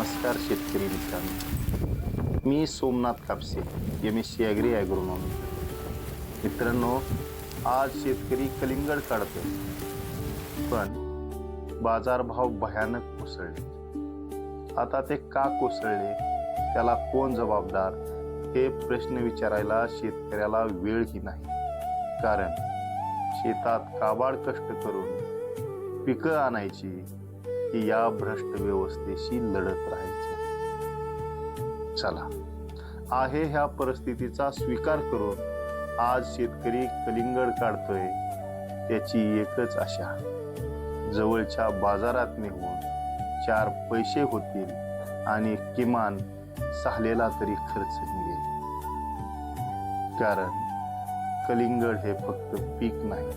नमस्कार शेतकरी मित्रांनो, मी Somnath Kapse, MSc agri agronomy. मित्रांनो, आज शेतकरी कलिंगड काढतोय, पण बाजारभाव भयानक कोसळले. आता ते का कोसळले, त्याला कोण जबाबदार, हे प्रश्न विचारायला शेतकऱ्याला वेळही नाही. कारण शेतात काबाड कष्ट करून पिकं आणायची की या भ्रष्ट व्यवस्थेशी लढत राहायचं. चला, आहे ह्या परिस्थितीचा स्वीकार करून आज शेतकरी कलिंगड काढतोय. त्याची एकच आशा, जवळच्या बाजारात नेऊन 4 पैसे होतील आणि किमान साहलेला तरी खर्च निघेल. कारण कलिंगड हे फक्त पीक नाही,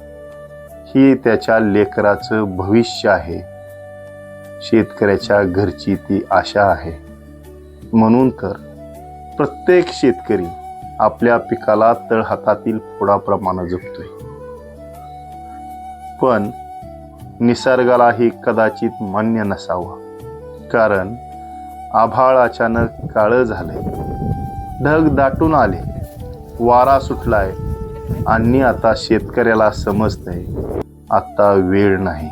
ही त्याच्या लेकराचं भविष्य आहे. शेतकऱ्याच्या घरची ती आशा आहे. म्हणून तर प्रत्येक शेतकरी आपल्या पिकाला तळहातातील फोडाप्रमाणे जपतोय. पण निसर्गालाही कदाचित मान्य नसावं. कारण आभाळ अचानक काळं झालंय, ढग दाटून आले, वारा सुटलाय आणि आता शेतकऱ्याला समजतंय आता वेळ नाही,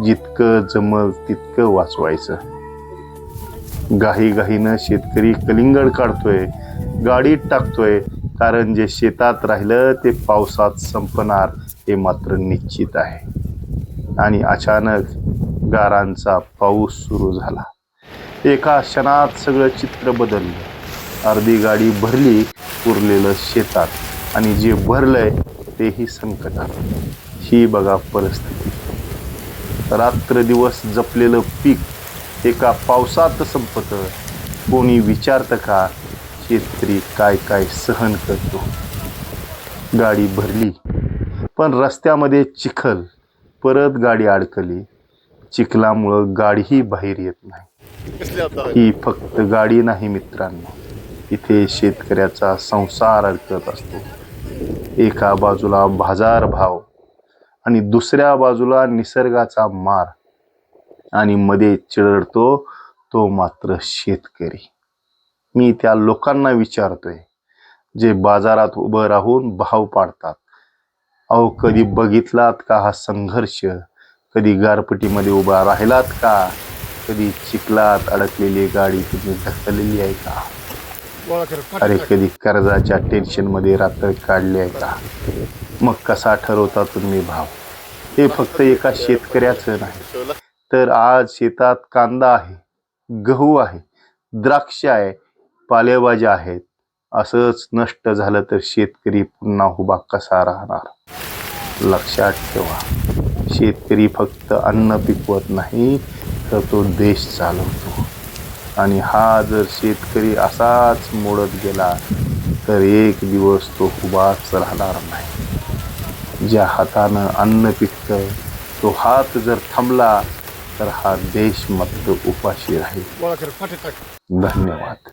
जितकं जमल तितकं वाचवायचं. घाईघाईनं शेतकरी कलिंगड काढतोय, गाडीत टाकतोय. कारण जे शेतात राहिलं ते पावसात संपणार हे मात्र निश्चित आहे. आणि अचानक गारांचा पाऊस सुरू झाला. एका क्षणात सगळं चित्र बदललं. अर्धी गाडी भरली, उरलेलं शेतात, आणि जे भरलंय तेही संकटात. ही बघा परिस्थिती. रात्र दिवस जपलेलं पीक एका पावसात संपतं. कोणी विचारतं का शेतकरी काय काय सहन करतो? गाडी भरली, पण रस्त्यामध्ये चिखल. परत गाडी अडकली. चिखलामुळं गाडीही बाहेर येत नाही. ही फक्त गाडी नाही मित्रांनो, इथे शेतकऱ्याचा संसार अडकत असतो. एका बाजूला बाजारभाव आणि दुसऱ्या बाजूला निसर्गाचा मार, आणि मध्ये चिरडतो तो मात्र शेतकरी. मी त्या लोकांना विचारतोय जे बाजारात उभं राहून भाव पाडतात. अहो, कधी बघितलात का हा संघर्ष? कधी गारपिटीमध्ये उभा राहिलात का? कधी चिखलात अडकलेली गाडी तुम्ही ढकललेली आहे का? अरे, कधी कर्जाच्या टेन्शन मध्ये रात्र काढली आहे का? मग कसा ठरवता तुम्ही भाव? हे फक्त एका शेतकऱ्याचं नाही, तर आज शेतात कांदा आहे, गहू आहे, द्राक्ष आहे, पालेभाज्या आहेत. असंच नष्ट झालं तर शेतकरी पुन्हा उभा कसा राहणार? लक्षात ठेवा, शेतकरी फक्त अन्न पिकवत नाही, तर तो देश चालवतो. आणि हा जर शेतकरी असाच मोडत गेला तर एक दिवस तो उभाच राहणार नाही. ज्या हातानं अन्न पिकतं तो हात जर थांबला तर हा देश मात्र उपाशी राहील. धन्यवाद.